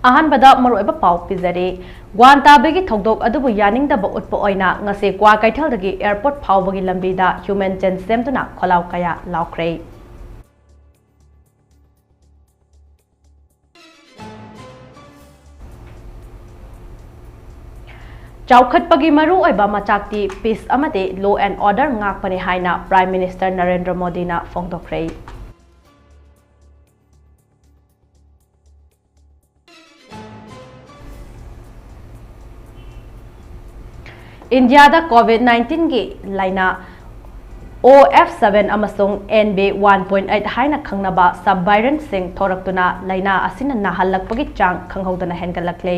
अहनबदा मरुइबा पाउ पिजरे ग्वान ताबेगी थौदोक अदुबु यानिंगदबा उत्पो ओइना ngase क्वा कैथलदगी एयरपोर्ट फावबगी लंबीदा ह्यूमन चेन सेमदुना खोलाव कया लाउख्रे चौखटपगी मरु ओइबा मचाकती पीस अमदे लो एंड ऑर्डर ngakpane हाइना प्राइम मिनिस्टर नरेंद्र मोदी ना फोंगदोख्रे इंडिया दा कोविड-19 की लाइना OF7 अमसुंग NB 1.8 हाइना खंगनबा सब वायरेंट सिंग थोरक्तुना लाइना असिना नाहल्लकपगी चांग खंगहौदना हेनगलक्ले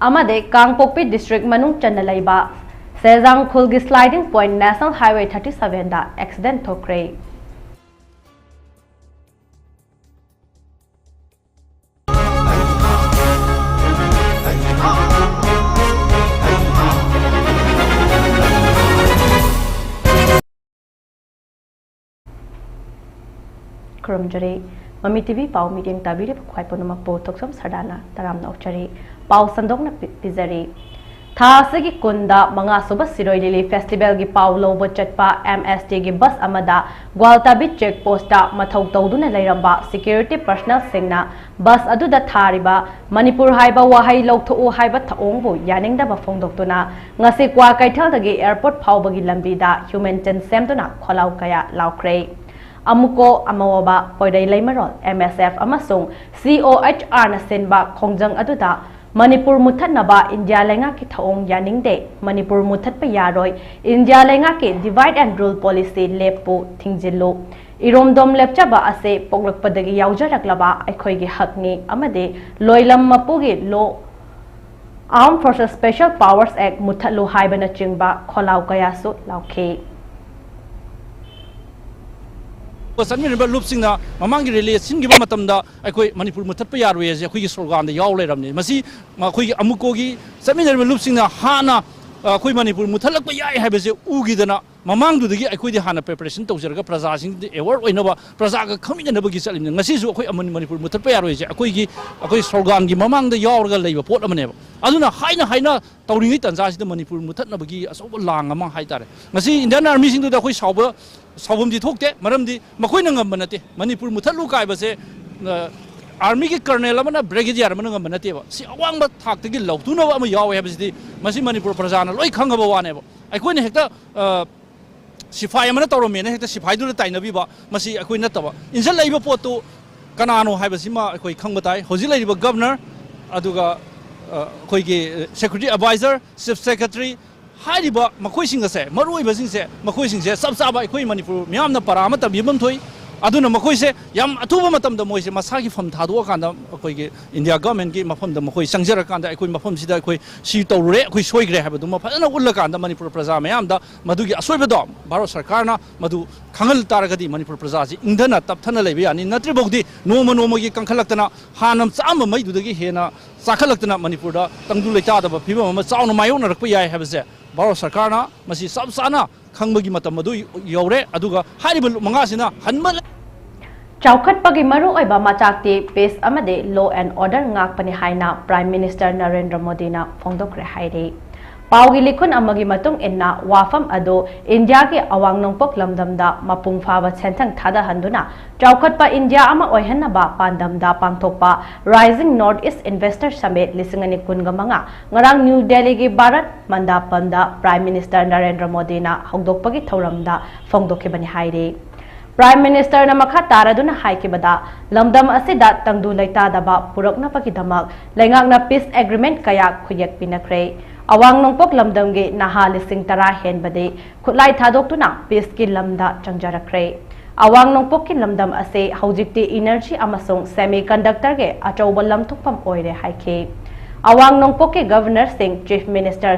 अमदे कांगपोकपी डिस्ट्रिक्ट मनुंग चन्ना लैबा सेजांग खुलगी स्लाइडिंग पॉइंट नेशनल हाईवे 37 दा एक्सीडेंट थोक्रे खुरमजरे ममी टीवी पाव मीडियम ताबीरे ख्वाई पुनमकपो थोकसम सरदाना तरामना उचरे पाव संदोकना पिजरे था असगी कुंदा मंगा सुबह सिरोई लिली फेस्टिवल की पाव लोबो चटपा MST की बस अमदा ग्वालताबी चेक पोस्टा मथौ तौदुना लैरंबा सिक्योरिटी पर्सनल सिंगना बस अदुदा थारिबा मणिपुर हाइबा वाहै लौथो हाइबा थाओंगबो यानिंगदबा फोंदोक्तुना ngase क्वा कैथलदगी एयरपोर्ट फावबगी लंबीदा ह्यूमन चेन सेमदुना खोलाव कया लाउख्रे अमुको अमवबा पोइदै लैमरोल MSF अमसुंग COHR ना सिनबा खोंजंग अदुदा मणिपुर मुथनबा इंडिया लेंगा की थाओंग यानिंगदे मणिपुर मुथतप यारोय इंडिया लेंगा के डिवाइड एंड रूल पॉलिसी लेपो थिंगजिलो इरोमदोम लेपचाबा असे पोगलकपदगी यावजरकलबा अखोयगी हकनी अमदे लोइलम मपुगी लो arm forces special powers act मुथलो हाइबना चिंगबा खोलाव कयासु लाउखे सन्मिनबा लुपसिंगना ममांगी रिलेशन की मतमदा अखोय मणिपुर मुथतप यारोय जे अखोयगी स्लोगान दा याव लेरमने मसी अखोयगी अमुकोगी सन्मिनबा लुपसिंगना हाना अखोय मणिपुर मुथलक याय हाबसे उगिदना ममांगदुदगी अखोयदी हाना प्रिपरेशन तौजरगा प्रजासिंग एवर्ड ओइनबा प्रजागा खमिनबगी चलिन ngasisu अखोय मणिपुर मुथतप यारोय जे अखोय स्लोगान की ममांगदा यावरगा लेबा पोट अमनेबा अदुना हाइना तौरिंगी तंजासिदा मणिपुर मुथतनबगी असोब लांग अमा हाइतारे ngasi इंडियन आर्मी सिंगदुदा अखोय सावबमदी थोकते मरमदी मखोयना ngamba nate मणिपुर मुथलु कायबसे आर्मी की कर्नल अमना ब्रिगेडियर अमना ngamba nateba si awangba थाकतगी लौतुनबा अमा यावे हाबसिदि मसी मणिपुर प्रजाना लोय खंगबा वानेबा अखोयना हेक्ता सिफाई अमना तौरमेने हेक्ता सिफाईदुदा ताइनबीबा मसी अखोय नतबा इंजल लैबा पोतु कनानो हाबसिमा अखोय खंगबताय होजि लैबा गवर्नर अदुगा अखोयगी सेक्रेटरी एडवाइजर चीफ सेक्रेटरी हाइरिबा मखोयसिंगसे मरुइबसिंगसे मखोयसिंगसे सब साबा अखोय मणिपुर मियामना परामा तबिबम थोई अदुना मखोयसे याम अथुबा मतमदा मोयसे मसागी फम थादो कांदा अखोयगी इंडिया गवर्नमेंट की मफमदा मखोय संजर कांदा अखोय मफम सिदा अखोय सि तौरे अखोय सोइग्रे हाबदुमा फजना उल्ला कांदा मणिपुर प्रजा मयामदा मदुगी असोयबदो भारत सरकारना मदु खंगल तारगदी मणिपुर प्रजा सि इंधना तपथना लेबे यानी नत्रिबौदी नोमगी कंखलक्तना हानम चाम मैदुदगी हेना चाखलक्तना मणिपुरदा तंगदु लेतादबा फिबम अमा चाउना मायोनरकप याय हाबसे भारत सरकारना मसी सब साना खंगबगी मतम मदु यौरे अदुगा हारिबा मंगासिना हनमल चौखटपगी मरु ओइबा मचाकती पेस अमदे लो एंड ऑर्डर ngakpani हाइना प्राइम मिनिस्टर नरेंद्र मोदी ना फोंदोक्रे हाइरे पाउगी लिखुन अमगी मतुंग इन्ना वाफम अदो इंडिया के अवांग नोंपोक लमदमदा मपुंग फावा सेंथंग थादा हंदुना चौखटपा इंडिया अमा ओइहन्नबा पांदमदा पांथोकपा rising north east investor summit लिसिंगनि कुनगमंगा ngarang न्यू दिल्ली की भारत मंदापमदा प्राइम मिनिस्टर नरेंद्र मोदी ना हौदोकपगी थौरमदा फोंदोखिबनि हाइरे प्राइम मिनिस्टर ना मखा तारादुना हाइकिबदा लमदम असिदा तंगदु लैतादबा पुरकनपगिदमक लैंगाकना पीस एग्रीमेंट कया खुयक पिनख्रे अवांग नोंपोक लमदमगे नहा लिसिंग तरा हेनबदे खुलाई थादोक्तुना पीस की लमदा चंगजरख्रे अवांग नोंपोक की लमदम असे हौजिक्ति एनर्जी अमसुंग सेमीकंडक्टर के अचौब लमथुकफम ओइरे हाइखे awang nongpok ke governor sing chief minister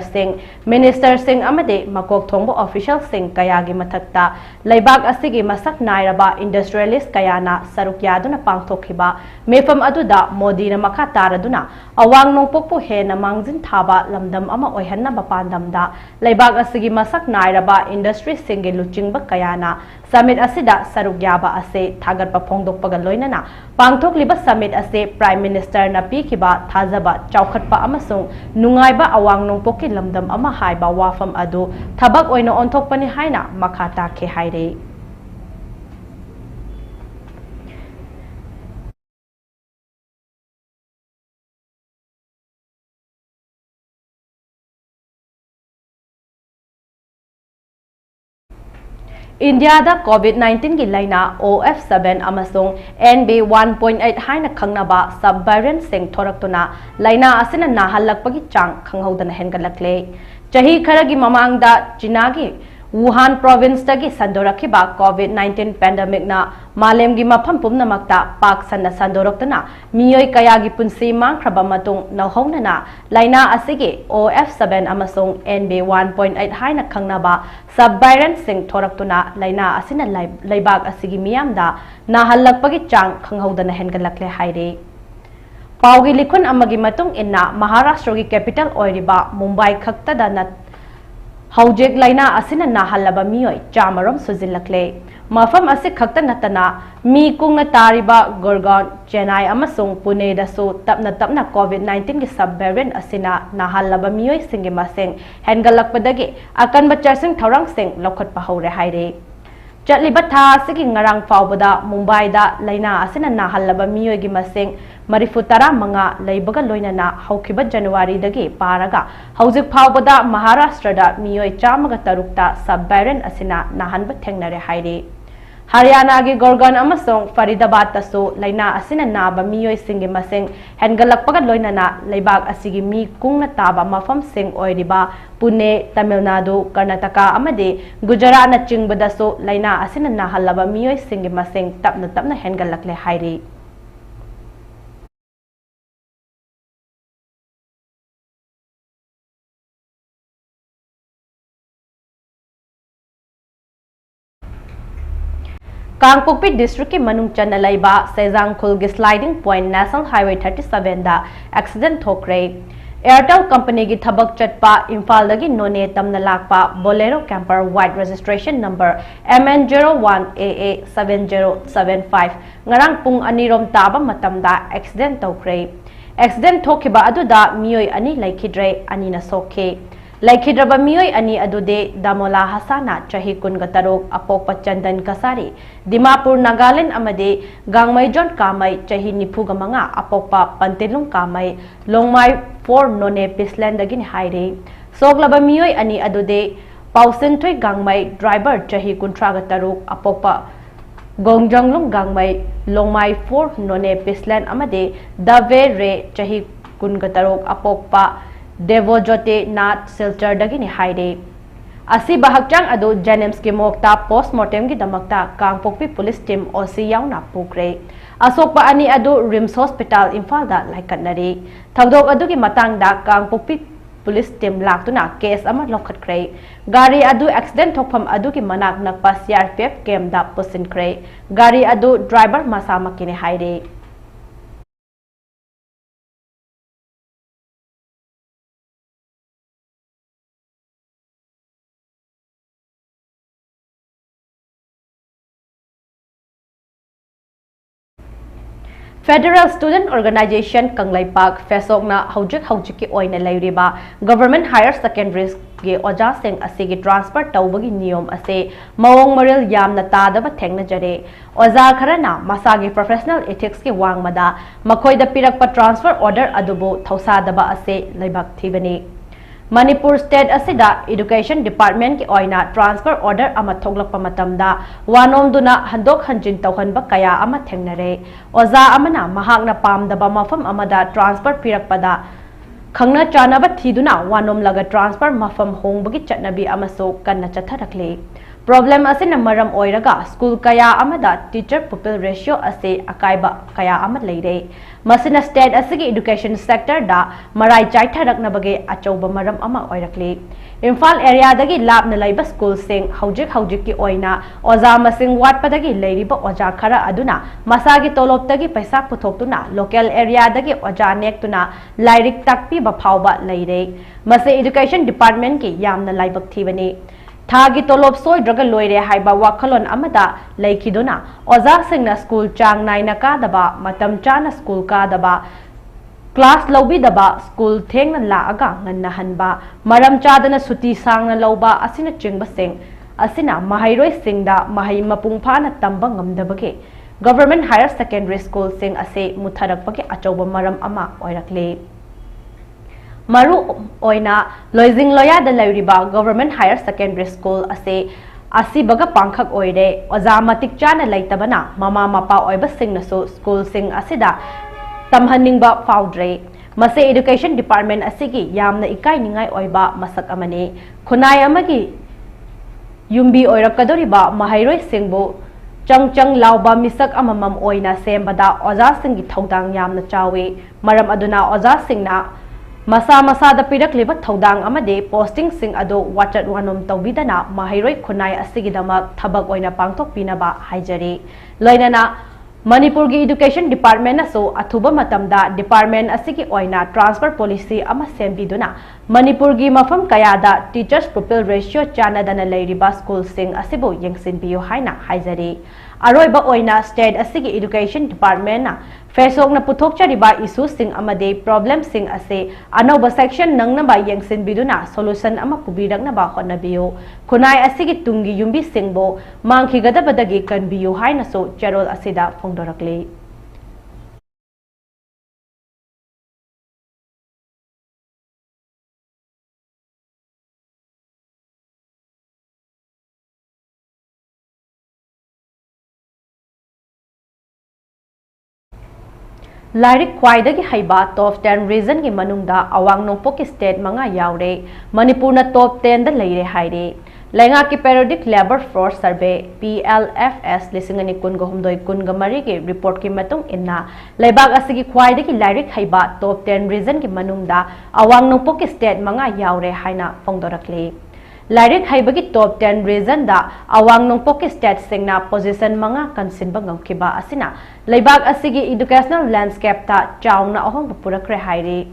sing amade makok thongbo official sing kaya gi mathakta laibak asigi masak nairaba industrialist kaya na saruk yaduna pangthokhiba mefam aduda modi na makha taraduna awang nongpok pu he na mangjin thaba lamdam ama oihanna bapandamda laibak asigi masak nairaba industry singe luchingba kaya na summit asida saruk yaba ase thagatpa phongdokpaga loinana pangthokliba summit ase prime minister na pikhiba thajaba chaukhatpa amasung nungaiba awang nongpok ki lamdam ama haiba wafam adu thabak oina onthokpani haina makha takhe haire India da COVID-19 gi laina OF7 amasung NB1.8 haina khangnaba subvariant sing thoraktuna laina asina nahalakpagi chang khanghodana hengalakle chahi kharagi mamangda China gi Wuhan province tagi sandorakhiba COVID-19 pandemic na malem gi mafam pumnamakta pak sanna sandoroktana miyoi kaya gi punsi mangkhraba matung nawhongnana laina asigi OF7 amasung NB1.8 haina khangnaba subvariant sing thoraktuna laina asina laibak asigi miyamda nahalakpagi chang khanghodana hengalakle haire paugi likhun amagi matung inna Maharashtra gi capital oiriba Mumbai khaktada na Haujek laina asina nahalaba miyoi chamarom sujilakle mafam ase khakta natana mi kungna tariba Gurgaon Chennai amasung Pune dasu tapna COVID-19 gi subvariant asina nahalaba miyoi singi maseng hengalakpadagi akan bachasing thorang sing lokhat pahore haire Chatliba tha sigi ngarang fawbada Mumbai da laina asina nahalaba miyoi gi maseng marifutara manga leibaga loinana haukiba January dagi paraga haujik fawbada Maharashtra da miyoi chamaga tarukta subvariant asina nahanba thengnare haire Haryana gi Gurgaon amasung Faridabad tasu laina asina naba miyoi singi maseng hengalakpaga loinana leibak asigi mi kungna taba mafam sing oiriba Pune Tamil Nadu Karnataka amade Gujarat na chingbadasu laina asina nahalaba miyoi singi maseng tapna hengalakle haire Kangpokpi district ki manung channa laiba Sejangkhul gi sliding point National Highway 37 da accident thokre Airtel company gi thabak chatpa Imphal dagi None tamna lakpa Bolero camper white registration number MN01AA7075 ngarang pung anirom taba matamda accident thokre accident thokiba aduda miyoi ani laikhidre ani na sokhe Laikhidraba miyoi ani adude Damola Hasana chahi kungatarok apokpa Chandan Kasari Dimapur Nagaland amade Gangmai John Kamai chahi nipugamanga apokpa Pantilung Kamai Longmai 4 None Pisland dagin haire Soglaba miyoi ani adude Pausentoi Gangmai driver chahi kuntragatarok apokpa Gongjanglung Gangmai Longmai 4 None Pisland amade Dave Re chahi kungatarok apokpa Devojote Nat Silcher dagini haire asi bahakchang adu Janems ki mokta postmortem gi damakta Kangpokpi police team OC yauna pukre asokpa ani adu Rims Hospital Imphal da laikatnari thagdok adu gi matang da Kangpokpi police team laktuna case ama lokhatkre gari adu accident thokpham adu ki manak nakpa CRPF camp da pusinkre gari adu driver masama kine haire Federal Student Organization Kanglai Park Fesokna Haujiki Oina Lairiba Government Higher Secondary gi Oja Singh asigi transfer tawbagi niyom ase mawong maril yamna tadaba thengna jare Oja kharana masagi professional ethics ki wangmada makoida pirakpa transfer order adubu thausadaba ase laibak thibani Manipur State asida Education Department ki oina transfer order ama thoglakpa matamda wanom duna handok hanjin tawhanba kaya ama thengnare Oja amana mahakna pamdaba mafam amada transfer pirakpada khangna chanaba thiduna wanom laga transfer mafam hongbagi chatnabi amaso kanna chatharakle Problem asina maram oiraga school kaya amada teacher pupil ratio ase akaiba kaya amad leire. Masina state asigi education sector da marai chaitharak na bage achauba maram ama oirakli. Imphal area dagi lab na laiba school sing haujik ki oina oza masing watpadagi leiriba oja khara aduna masagi tolop dagi paisa puthoktuna local area dagi oja nektuna lairik takpi ba phawba leire. Mase education department ki yamna laibak thibani. Thagi tolop soy draga loire haiba wakhalon amada laikiduna oza singna school chang naina ka daba matam chana school ka daba class lobi daba school thengna la aga nganna hanba maram chadana suti sangna loba asina chingba sing asina mahairoi singda mahai mapung phana tamba ngamdabake government higher secondary school sing ase mutharakpake achauba maram ama oirakle Maru oina loising loya da lauriba government higher secondary school ase asibaga pangkhak oire oza matik chana laitabana mama mapa oiba singna so school sing asida tamhaningba foundre mase education department asigi yamna ikai ningai oiba masak amane khunai amagi yumbi oirakadoriba mahairoi singbo chang lauba misak amamam oina sembada oza singi thodang yamna chawe maram aduna oza singna Masa da pirak libat thodang amade posting sing ado watat wanom tawbidana mahairoi khunai asigidamak thabak oina pangthok pinaba haijari loinana Manipur gi education department aso athuba matamda department asigi oina transfer policy ama sembiduna Manipur gi mafam kayada teachers pupil ratio chana dana leiriba school sing asibo yengsin biyo haina haijari aroiba oina state asigi education department na Fesok na puthok chariba issue sing amade problem sing ase anoba section nangna ba yengsin biduna solution ama pubirak na ba honabiyo khunai asigi tungi yumbi singbo mangki gada badagi kanbiyo haina so charol asida phongdorakle Lairik Kwaidagi Haiba top 10 reason ki manungda awang nongpo ki state manga yaure Manipur na top 10 da leire haire Lenga ki periodic labor force survey PLFS lisingani kun gahumdoi kun gamari ki report ki matung inna Laibag asigi Kwaidagi Lairik Haiba top 10 reason ki manungda awang nongpo ki state manga yaure haina phongdorakle Lairik haibagi top 10 reason da awang nongpo ki state singna position manga kansinba ngamkiba asina Laibag asigi educational landscape ta chauna ahong purakre hairi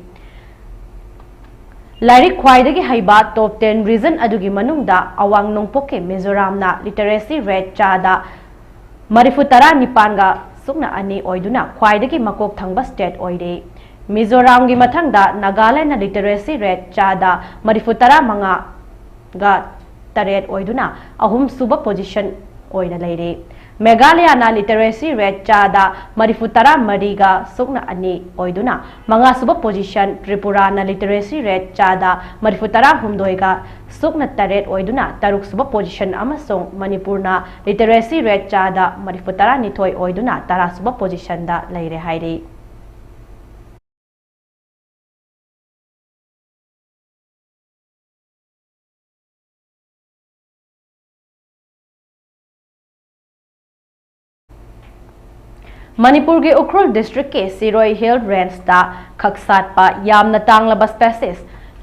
Lairik khwaidagi haiba top 10 reason adugi manungda awang nongpo ke Mizoram na literacy rate chada marifutara nipanga sukna ani oiduna khwaidagi makok thangba state oide Mizoram gi mathangda Nagaland na literacy rate chada marifutara manga ga taret oiduna ahum suba position oina leire Meghalaya na literacy rate chada marifutara mariga sukna ani oiduna manga suba position Tripura na literacy rate chada marifutara humdoiga sukna taret oiduna taruk suba position amasong Manipur na literacy rate chada marifutara nithoi oiduna tara suba position da leire hairi Manipur ge Ukhrul district ke Siroi Hill Range da khaksat pa yamna tanglaba species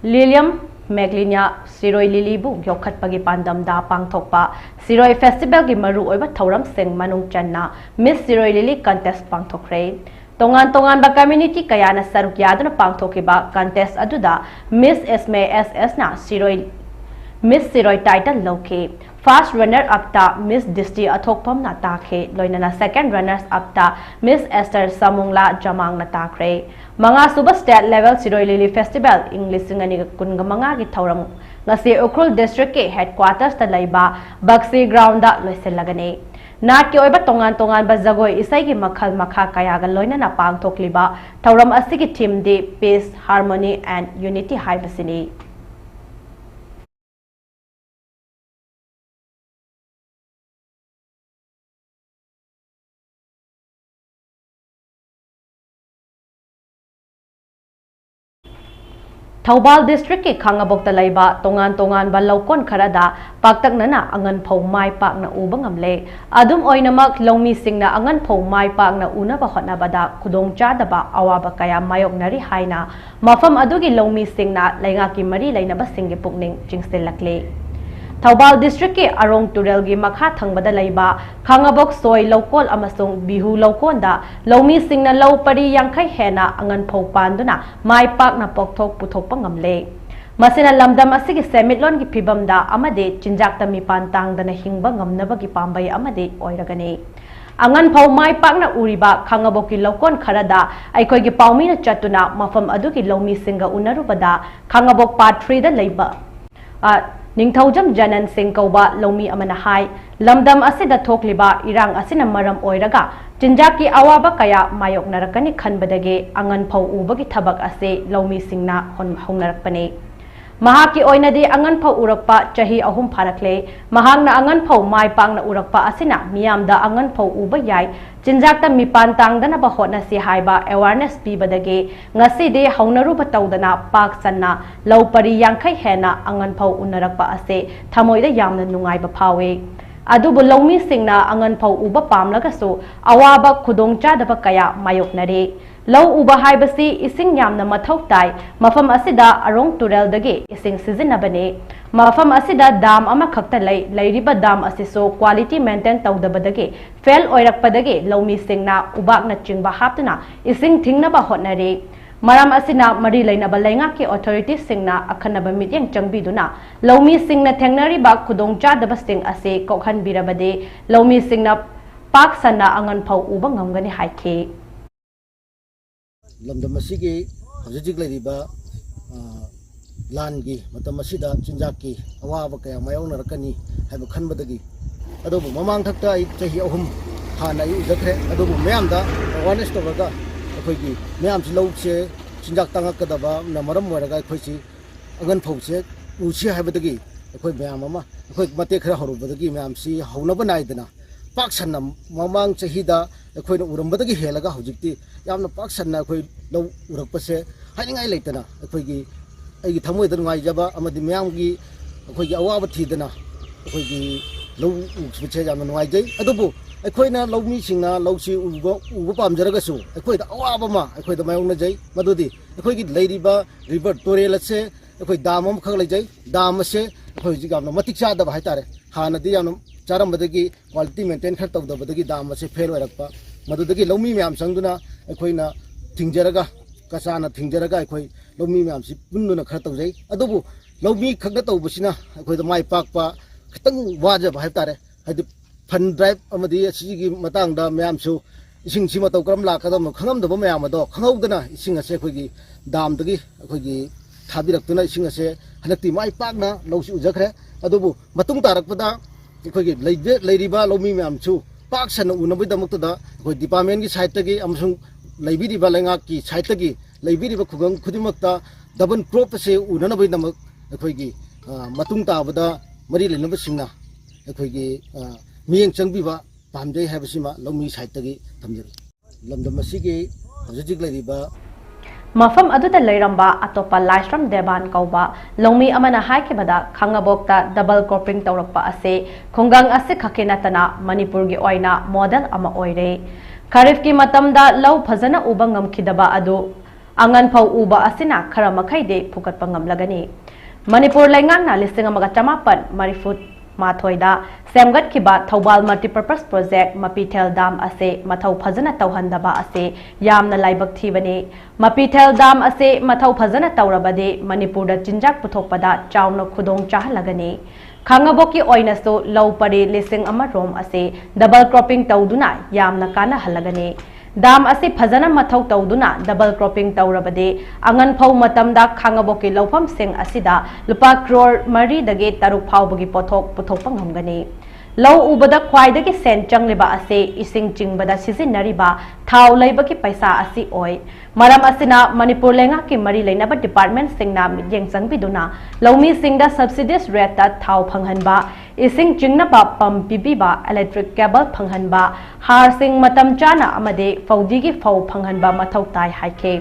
Lilium Meglinia Siroi Lilibu yokhat pagi pandam da pangthokpa Siroi festival gi maru oiba thoram sing manung channa Miss Siroi Lili contest pangthokre tongan ba community kaya na saruk yaduna pangthokiba contest aduda Miss SMS na Miss Siroi title loke First runner up ta Miss Disti Athokpam na takhe loinana second runners up ta Miss Esther Samungla Jamang na takre mga suba state level Siroi Lili festival English ngani kunga mga gi thauram ngasi Ukhrul district ke headquarters ta laiba Baksi ground da loiselagane Nat ki oiba tongan ba jagoi isai gi makhal makha kaya ga loinana pangthokliba thauram asigi theme de peace harmony and unity haibasini Thoubal district की खांगाबोक्ता लैबा तोंगान तोंगान बा लौकोन खरादा पाक्तकनना अंगन फौ my पाकना उबा ngamle adum oinamak longmi singna angan phau mai pakna unaba hotnabada khudong chadaba awaba kaya mayoknari haina mafam adugi longmi singna lainga ki mari lainaba singge pukning chingselakle Thoubal district के अरोंग तुरेल की मखा थंगबदा लैबा खांगाबोक सोय लौकोल अमसुंग बिहु लौकोंदा लौमी सिंगना लौ परि यांखै हेना अंगन फौ पांदुना माय पाकना पोकथोक पुथोकपा ngamle मसिना लमदम असिगी सेमिटलोन की फिबमदा अमदे चिंजाकता मिपान तांगदना हिंगबा ngamnabagi पांबै अमदे ओइरगने अंगन फौ my पाकना उरिबा Khangabok की लौकोन खरादा अइखोइगी पाउमीना चतुना मफम अदुगी लौमी सिंगा उनरुबदा खांगाबोक पार्ट 3 दा लैबा निंगथौजम जनन सिंह कौबा लौमी अमना हाय लमदम असिदा थोकलिबा इरांग असिना मरम ओइरगा चिंजाकी अवाबा कया मायोकनरकनी खनबदगे अंगन फौ उबगी थबक असे लौमी सिंगना होंगनरकपने महाकी ओइनदी अंगन फौ उरकपा चही अहुम फारकले महांगना अंगन फौ माय पांगना उरकपा असिना मियामदा अंगन फौ उबा याय चिंजाकता मिपान तांगदना बा होटनसी हाइबा अवेयरनेस पीबदगे ngasi हौनरुबा तौदना पाक सन्ना लौ परि यांखै हेना अंगन फौ उनरकपा असे थमोइदा यामना नुंगाइबा फावे अदुबु लौमी सिंगना अंगन फौ उबा पामलगसु अवाबा खुदोंचादबा कया मायोकनरे लौ उबा हाइबसी इसिंग यामना मथौ ताइ मफम असिदा अरोंग तुरेलदगे इसिंग सिजिनबने मफम असिदा दाम अमा खक्ता लैरिबा दाम असिसो क्वालिटी मेंटेन तौदबदगे फेल ओइरकपदगे लौमी सिंगना उबाकना चिंगबा हापतुना इसिंग थिंगनबा होटनरे मराम असिना मरी लैनबा लैंगा के अथॉरिटीज सिंगना अखनबा मित्यंग चंगबिदुना लौमी सिंगना थेंगनरिबा खुदोंचादबा सिंग असे कोखनबिरबदे लौमी सिंगना पाक सन्ना अंगन फौ उबा ngamgani हाइखे लमदम असिगी हजिजिक लैरिबा लानगी मतम असिदा चिंजाकी अवाब कया मायोनरकनी हाइब खनबदगी अदोबु ममांग थक्ता आई चही अहुम हाना आई उजखरे अदोबु मयामदा अवेयरनेस तोबगा अखोइगी मयामसि लौसे चिंजाक तांगकदबा नमरम वरगा अखोइसि अंगन फौसे उसी हाइबदगी अखोइ मयाम अमा अखोइ मते खरा हरुबदगी मयामसि हौनबा नाइदना पाकसन्ना ममांग चहीदा अखोइना उरमबदगी हेलगा हौजिक्ति यामना पाकसन्ना अखोइ लौ उरकपसे हाइनिंगाइ लेतना अखोइगी अꯩꯒꯤ ꯊꯃꯣꯏꯗ ꯅꯨꯡꯉꯥꯏꯖꯕ ꯑꯃꯗꯤ ꯃꯌꯥꯝꯒꯤ ꯑꯩꯈꯣꯏꯒꯤ ꯑꯋꯥꯕ ꯊꯤꯗꯅ ꯑꯩꯈꯣꯏꯒꯤ ꯂꯧ ꯎꯕꯁꯦ ꯌꯥꯝꯅ ꯅꯨꯡꯉꯥꯏꯖꯩ ꯑꯗꯨꯕꯨ ꯑꯩꯈꯣꯏꯅ ꯂꯧꯃꯤꯁꯤꯡꯅ ꯂꯧꯁꯤ ꯎꯕ ꯄꯥꯝꯖꯔꯒꯁꯨ ꯑꯩꯈꯣꯏꯗ ꯑꯋꯥꯕ ꯑꯃ ꯑꯩꯈꯣꯏꯗ ꯃꯥꯌꯣꯛꯅꯖꯩ ꯃꯗꯨꯗꯤ ꯑꯩꯈꯣꯏꯒꯤ ꯂꯩꯔꯤꯕ ꯔꯤꯚꯔ ꯇꯨꯔꯦꯜ ꯑꯁꯦ ꯑꯩꯈꯣꯏ ꯗꯥꯝ ꯑꯃꯈꯛ ꯂꯩꯖꯩ ꯗꯥꯝ ꯑꯁꯦ ꯑꯩꯈꯣꯏ ꯍꯧꯖꯤꯛ ꯌꯥꯝꯅ ꯃꯇꯤꯛ ꯆꯥꯗꯕ ꯍꯥꯏꯇꯥꯔꯦ ꯍꯥꯟꯅꯗꯤ ꯌꯥꯝꯅ ꯆꯥꯔꯝꯕꯗꯒꯤ ꯀ꯭ꯋꯥꯂꯤꯇꯤ ꯃꯦꯟꯇꯦꯟ ꯈꯔ ꯇꯧꯗꯕꯗꯒꯤ ꯗꯥꯝ ꯑꯁꯦ ꯐꯦꯜ ꯑꯣꯏꯔꯛꯄ ꯃꯗꯨꯗꯒꯤ ꯂꯧꯃꯤ ꯃꯌꯥꯝ ꯆꯪꯗꯨꯅ ꯑꯩꯈꯣꯏꯅ ꯊꯤꯡꯖꯔꯒ कचाना थिंजरगा अखोई लौमी मैम पुनना खर तौजई अदुबु लौमी खगना तौबसिना अखोइदा माय पाकपा खतंग वाजब हाइतारे हाइदि फन ड्राइव अमदि असिगी मतंगदा मैमसु इसिंग सिमा तौ करम लाकदम खंगमदब मैम अदो खंगौदना इसिंग असे अखोइगी दामदगी अखोइगी थाबिरक्तुना इसिंग असे हनक्ति माय पाकना लौसि उजखरे अदुबु मतुंग तारकपदा अखोइगी लैरिबा लौमी मैमसु पाकसन उनबैदमक्तदा अखोइ डिपार्टमेंट की साइड तगी अमसुंग लैबिरिबा लैंगा की साइड तगी लैबिरिबा खुगंग खुदिमक्ता डबल क्रॉप से उननबैदमक अखोइगी मतुंग ताबदा मरी लेनबसिंगना अखोइगी मियेंग चंगबिबा पामजै हाबसिमा लौमी साइड तगी थमजरी लमदमसिगी हजिजिक लैरिबा मफम अदुदा लैरंबा अतोपा लाइस्ट्रम देबान कौबा लौमी अमना हाइकेबदा खांगाबोक्ता डबल क्रॉपिंग तौरकपा असे खुंगंग असे खकेनतना मणिपुर की ओइना मॉडल अमा ओइरे खरीफ की मतमदा लौ फजना उबा ngamkhidaba adu angan phau uba asina khara makhaide phukatpa ngamlagani Manipur लैंगांगना 1954 सेमगत किबा थौबाल मल्टीपर्पज प्रोजेक्ट मपीथेल दाम असे मथौ फजना तौहंदबा असे यामना लाइबक थीबने मपीथेल दाम असे मथौ फजना तौरबदे मणिपुरदा चिंजाक पुथोकपदा चावनो खुदोंग चाहलगने खांगाबोकी ओइनसो लौ परे लिसिंग अमा रोम असे डबल क्रॉपिंग तौदुना यामना काना हलगने दाम असे फजना मथौ तौदुना डबल क्रॉपिंग तौरबदे अंगन फौ मतमदा खांगाबोकी लौफम सिंग असिदा लुपा क्रोर मरी दगे तरुक फावबगी पोथोक पुथोकपा ngamgani लौ उबदा ख्वाइदगी सेन चंगलेबा असे इसिंग चिंगबदा सिजिनरिबा थाव लैबकी पैसा असी ओय मरम असिना मणिपुर लेंगा की मरी लेनबा डिपार्टमेंट सिंगना मियेंग चंगबिदुना लौमी सिंगदा सब्सिडीज रेट ता थाव फंगहनबा इसिंग चिंगनबा पंप पिबीबा इलेक्ट्रिक केबल फंगहनबा हार सिंग मतम चाना अमदे फौजीगी फौ फंगहनबा मथौ ताई हाइखे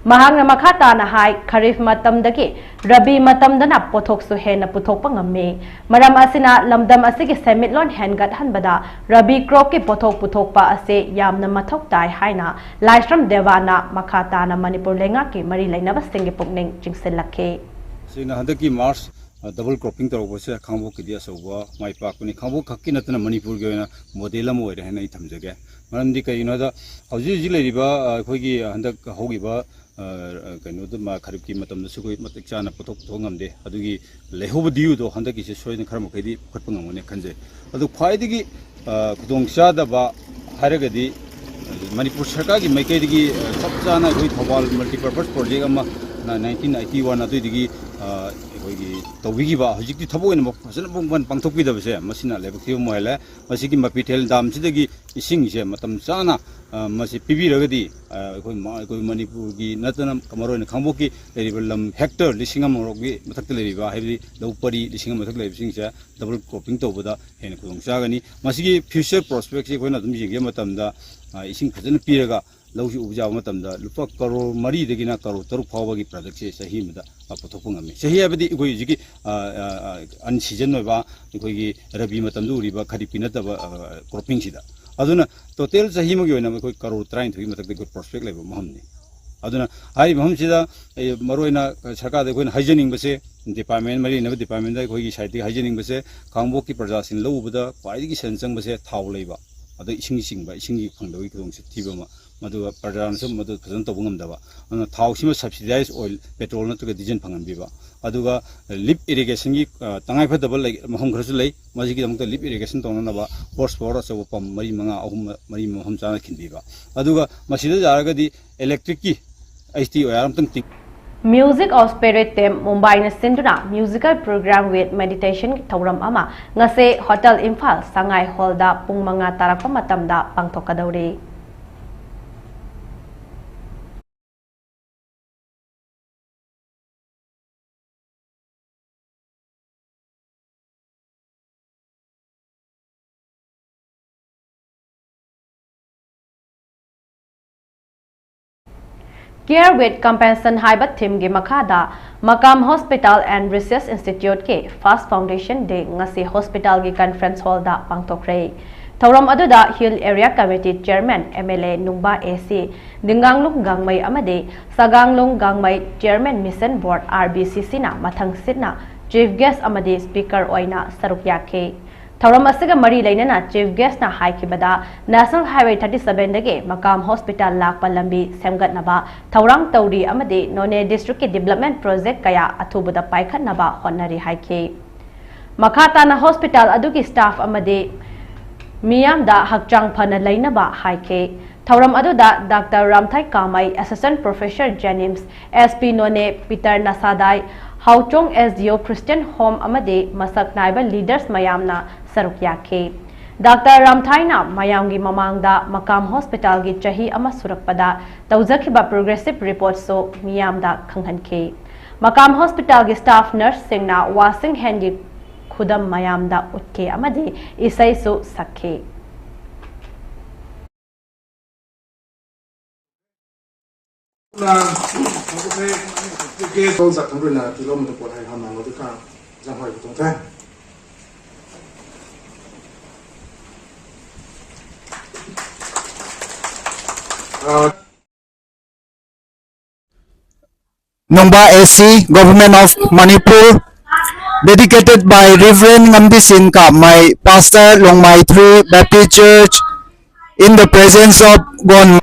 mahangna makhata na hai kharif matam dagi rabi matam dana pothok su he na puthok pa ngamme maram asina lamdam asigi semitlon hangat hanbada rabi crop ki pothok puthok pa ase yamna mathok tai haina laishram devana makhata na manipur lenga ki mari lainaba singi pukning jingsil lakhe sina handaki mars double cropping tawbo se khangbo ki dia sowa mai pa kuni khangbo khakki natna manipur ge na model am oire hena ithamjage maramdi kai no da hauji ji leriba khoigi handak hogi ba kaino da ma kharip ki matam da sugoi matik chana pothok thongamde adugi lehob diu do handaki se soina kharma kaidi khatpa ngamone khanje adu khwaidigi kudong chada ba haragadi manipur sarkar gi maikei digi chapchana goi thobal multipurpose project ama 1981 aduigi होगी तौबीगी बा हजिक्ति थबो इन फसन बन पांथोपी दबसे मसिना लेबखि मोहले मसिगी मपिथेल दाम सिदगी इसिंग से मतम चाना मसि PV रगदी कोई मणिपुर की नतना कमरोन खंबोकी लेरिबल lump Hector लिसिंग अमरोगी मथक लेरिबा हाइबि लौपरी लिसिंग मथक लेबिसिंग से डबल क्रॉपिंग तौबदा हेन खुदोंग चागनी मसिगी फ्यूचर प्रोस्पेक्ट से कोइना दुम जिगे मतमदा इसिंग फजन पीरगा लौसि उबजाव मतमदा लुपा करोड़ मरी दगिना करोड़ तरुक फावगी प्रोजेक्ट से सही मदा पथोपंग अमे सही हैबदी कोई जिगी अन सीजन होबा कोई रबी मतमदु उरिबा खरीफ नतबा क्रॉपिंग सिदा अदुना टोटल सही मगी होना कोई करोड़ 33 मतक कोई प्रोस्पेक्ट लेबा महमनी अदुना हाई महम सिदा मरोइना सरकार दे कोइन हाइजेनिंग बसे डिपार्टमेंट मरी नब डिपार्टमेंट दा कोई साइड हाइजेनिंग बसे कांगबो की प्रजा सिन लौबदा क्वाइदगी सेंसंग बसे थाव लेबा अद इसिंग सिंगबा इसिंग फंगदोई कदों से थिबमा मधु प्रजानसु मधु फजन तब ngam अन थावसिम सब्सिडाइज ऑयल पेट्रोल नतुग डीजल फंगनबीबा अदुगा लिप इरिगेशन की तंगाई फदबल महम खरसु लै मजिगी दमक लिप इरिगेशन तोननबा हॉर्स पावर असो पम मरी मंगा अहुम मरी महम चाना खिनबीबा अदुगा मसिदा जारगदी इलेक्ट्रिक की एचटी ओयारम तंग Music of Spirit Tem Mumbai na sinduna musical program with meditation ki thauram ama ngase Hotel Imphal Sangai Hall da pung manga tarakpa matamda pangthokadauri Care with Compassion Haibat Team gi Makada Makam Hospital and Research Institute ke Fast Foundation de ngasi hospital gi conference hall da pangtokre Thauram aduda Hill Area Committee Chairman MLA Nungba AC Dinganglung Gangmai amade Saganglung Gangmai Chairman Mission Board RBCC na mathang sitna Chief Guest amade Speaker oina saruk yakhe Thauram asiga mari lainana Chief Guest na haikibada National Highway 37 dage Makam Hospital lakpa lambi semgatnaba Thaurang tauri amade None District ki Development Project kaya athubuda paikhatnaba honnari haike Makhata na hospital adugi staff amade Miyam da hakchang phana lainaba haike Thauram aduda Dr. Ramthai Kamai Assistant Professor Jennings SP None Peter Nasadai Hauchong SDO Christian Home amade masak naiba leaders mayamna saruk yakhe Dr. Ramthai na mayamgi mamangda Makam Hospital gi chahi ama surakpada tawjakhiba progressive report so miyamda khanghanke Makam Hospital gi staff nurse singna washing hand gi khudam mayamda utke amade isai so sakhe Tôi giật thằng là từ lâu mình của thầy hàm nó được ra ngoài của chúng ta. Number AC, Government of Manipur, dedicated by Reverend Ngamdi Sinka, my pastor, Longmaitri Baptist Church, in the presence of God.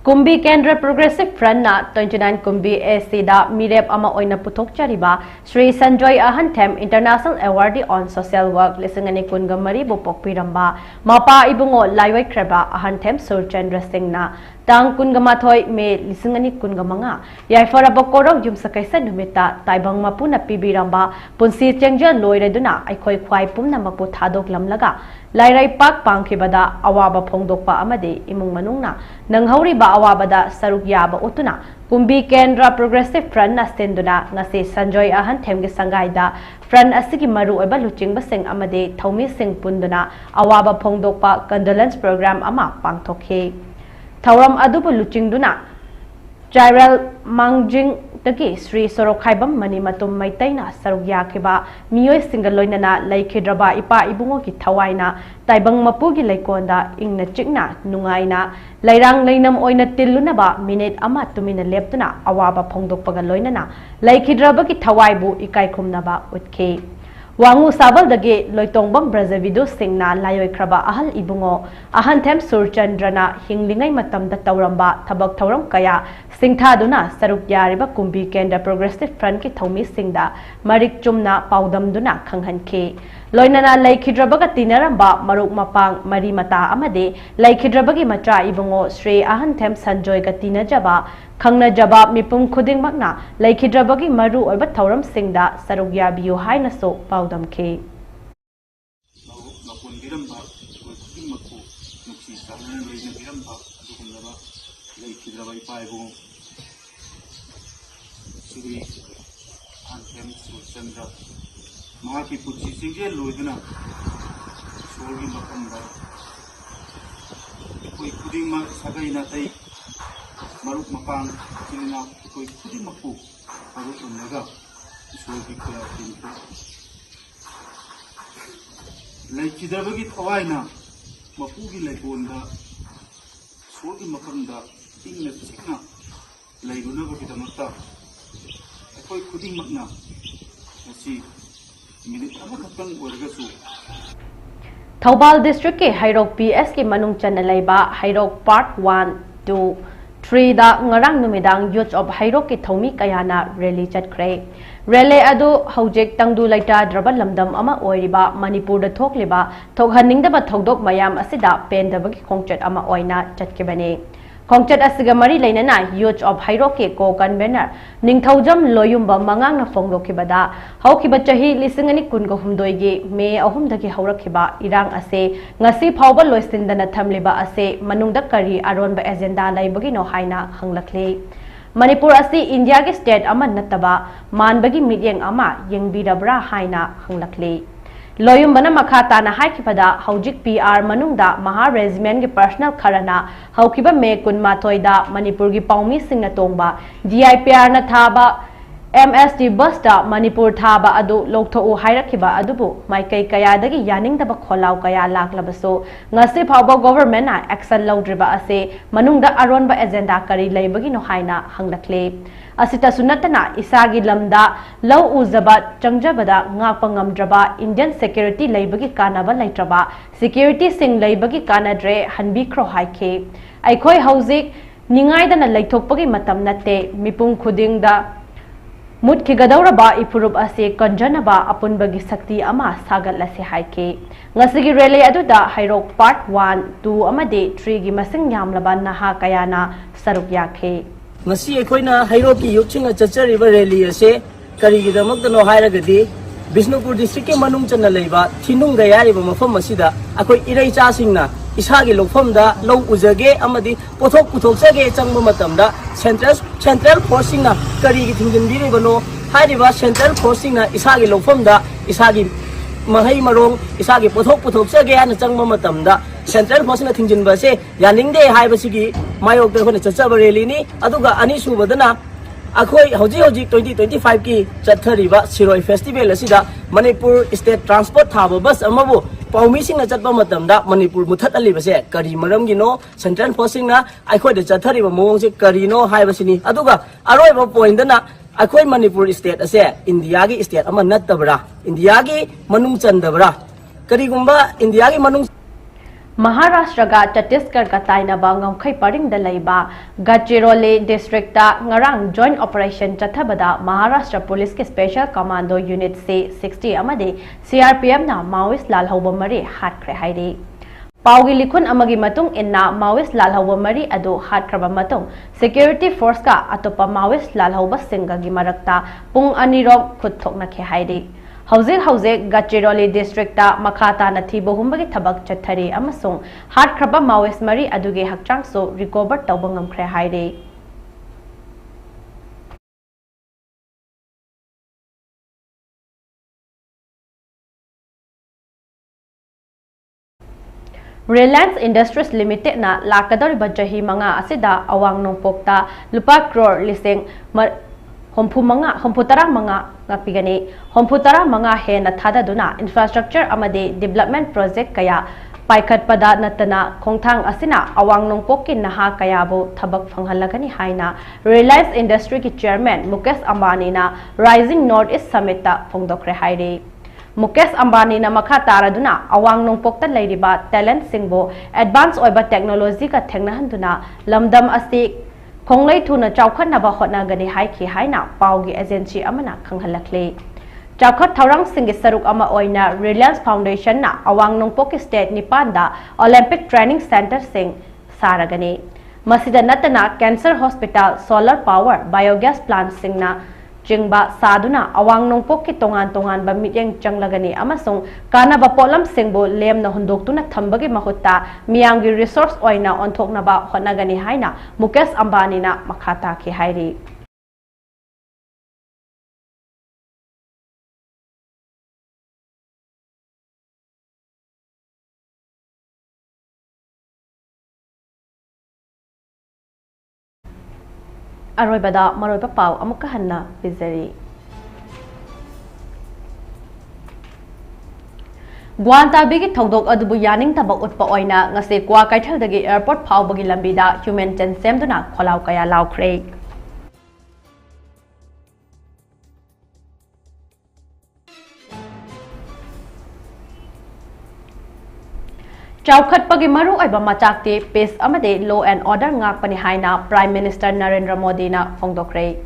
Kumbi Kendra Progressive Front na 29 Kumbi AC da Mirep ama oina puthok chariba Sri Sanjoy Ahanthem International Awardee on Social Work lisingani kungamari bu pokpiramba mapa ibungo laiwai kreba Ahanthem Surchandra Singh na tang kungamathoi me lisingani kungamanga yaifara bokorok yumsakaisa numita taibang mapuna pibiramba punsi chengja loireduna aikhoi khwai pumna mapu thadok lamlaga Lairai Pak Pangkibada awaba phongdokpa amade imung manungna nanghauriba awabada saruk yaba utuna Kumbi Kendra Progressive Front na senduna ngase Sanjoy Ahanthem gi sangaida front asigi maru oiba luchingba sing amade thaumi sing punduna awaba phongdokpa condolence program ama pangthokhe Thauram adubu luchingduna Chiral Mangjing Taki Sri Sorokhaibam Mani Matum Maitaina Sarugyakiba Miyoi Singaloinana Laikidraba Ipa Ibungo ki Tawaina Taibang Mapugi Laikonda Ingna Chikna Nungaina Lairang Lainam Oina Tilunaba Minute Ama Tumina Leptuna Awaba Pongdok Pagaloinana Laikidraba ki Tawaibu Ikaikumnaba Utke Wangu Sabal Dage Loitongbam Brazavido Singna Layoi Kraba Ahal Ibungo Ahantem Surchandrana Hinglingai Matam da Tauramba Tabak Tauram Kaya Singthaduna Saruk Yariba Kumbi Kenda Progressive Front ki Thomi Singda Marik Chumna Paudam Duna Kanghanke Loinana Laikidrabaga Tinaramba Maruk Mapang Mari Mata Amade Laikidrabagi Matra Ibungo Sri Ahantem Sanjoy Gatina Jaba Kangna Jaba Mipum Kuding Magna Laikidrabagi Maru Oiba Tauram Singda Saruk Yabiyu Haina So Paudam Ke Maki Putsi Single Ludina Sorgi Makamba Kudima Sagaina Tai Maruk Mapang Chilina Kudimaku Maruk Naga Sorgi Kula Pinto Like Kidabagi Tawaina Mapugi like Wanda Sorgi Makanda King China like Unava Kitamata Akoi Kudimakna see Thoubal District ke Hairok PS ke Manung Chanalaiba Hairok Part 1, 2, 3 da ngarang numidang Youth of Hairok ke Thomi Kayana rally chatkre rally adu Haujek Tangdu Laita Draba Lamdam ama oiriba Manipur da thokliba thokhaningdaba thodok mayam asida pendabagi khongchat ama oina chatkebane Khongchat asiga mari lainana Youth of Hairok ke ko convener Ningthaujam Loyumba Mangang na Fonglokibada Haukiba Chahi Lisingani Kungo Humdoigi Me Ahumdagi Haurakhiba Irang Ase Ngasi Phauba Loisindana Thamliba Ase Manungda Kari Aronba Agenda Laibagi no Haina Hanglakle Manipur Asi India ke state ama nataba Manbagi Midyeng ama Yengbirabra Haina Hanglakle Loyumbana Makata na Haikipada Haujik PR Manungda Maha Regiment ke personal Karana Haukiba Me Kun Matoida Manipur ki Paumi Singna Tongba DIPR na Thaba MSD Busta Manipur Thaba Adu Loktho U Hairakiba Adubu Maikai Kayadagi Yaningdaba Kholau Kaya Laklabaso Ngasi Phauba government na action laudriba ase Manungda Aronba agenda Kari Laibagi no Haina Hanglakle Asita sunatana isagi lamda law uzaba changjabada ngakpangamdraba Indian security laibagi kanaba laitraba security sing laibagi kanadre hanbi kro haike aikoi hauzik ningaidana laithokpagi matam natte mipum khudingda mutki gadauraba ipurup ase kanjanaba apunbagi sakti ama sagalase haike ngasigi rally aduda Hairok Part 1, 2 amade 3 gi masing yamlaba naha kayana saruk yakhe Ngasi aikoina Hairoki yukchinga chachariba rally ase karigidamakdano hairagadi Bishnupur district ke manung chana leiba thinungda yariba mafam asida akoi irai chasingna isagi lokfamda law ujage amadi pothok puthokjage changba matamda central forcingna karigi thinginbiribano hairiba central forcingna isagi lokfamda isagi mahai marong isagi pothok puthokjage ana changba matamda Central Forcing Thinginba se yaningde haibasigi mayok de hone chachaba rally ni aduga ani subadana akhoi hoji 2025 ki chathariba Siroi Festival asida Manipur State Transport Thaba bus amabu paumi singna chatba matamda Manipur muthat aliba se kari maramgi no Central Forcing na akhoi de chathariba mong se kari no haibasini aduga aroiba point dana akhoi Manipur State ase India gi state ama nattabra India gi manung chandabra kari gumba India gi manung Maharashtra ga Chhattisgarh ka tainaba ngamkhai paringda leiba Gadchiroli district ta ngarang joint operation chathabada Maharashtra police ke special commando unit se 60 amade CRPF na Maoist lalhauba mari hatkre haire Paugi likhun amagi matung inna Maoist lalhauba mari adu hatkraba matung security force ka atopa Maoist lalhauba singa gi marakta pung anirom khuthokna khe haire Hauze Gadchiroli district ta Makata na thibo humbagi thabak chathari amasung hat khraba Maoist mari aduge hakchang so recover tawba ngamkhre haire Reliance Industries Limited na lakadoriba jahi manga asida awang nongpokta lupa crore lising homputara manga ngapigani homputara manga he na thada duna infrastructure amade development project kaya paikat pada natana khongthang asina awang nongpokin naha kaya bo thabak phanghalagani haina Reliance Industry ki chairman Mukesh Ambani na Rising North East Summit ta phongdokre haire Mukesh Ambani na makha taraduna awang nongpokta leiriba talent singbo advance oiba technology ka thengnahanduna lamdam asti khonglei thuna chawkhanaba hotnagani haiki haina paugi agency amana khanghalakle chawkhat thorang singi saruk ama oina Reliance Foundation na awang nongpok state nipanda Olympic Training Center sing saragani masida natana cancer hospital solar power biogas plant singna jingba saduna awang nongpok ki tongan ba mityeng changlagani amasung kanaba polam singbo lem na hundoktuna thambagi mahutta miyamgi resource oina onthokna ba honagani haina Mukesh Ambani na makhata ki hairi Aroibada maroiba pau amuka hanna bizari Guantabigi thogdok adubu yaning tabak utpa oina ngase kwa kaithaldagi airport phawbagi lambida human chain semduna kholau kaya laukre Chawkhat pagi maru aiba machakti peace amade law and order ngak pani haina Prime Minister Narendra Modi na phongdokre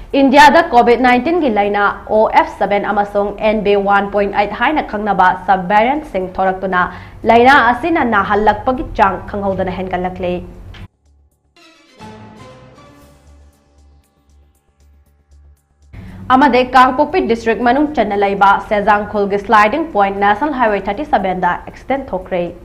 India da COVID-19 gi laina OF7 amasung NB 1.8 haina khangnaba subvariant sing thoraktuna laina asina na halak pagi chang khanghodana henkalakle Amade Kangpokpi district manung channa laiba Sejang Khulgi sliding point National Highway 37 da extend thokre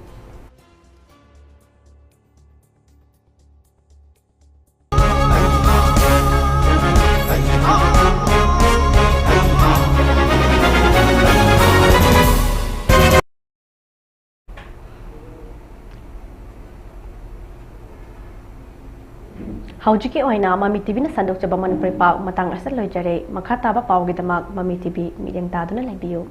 Haujiki oina Mami TV na sandok jaba Manipuri pau matang asal lojare makha taba pau gidamak Mami TV mideng taduna laibiyo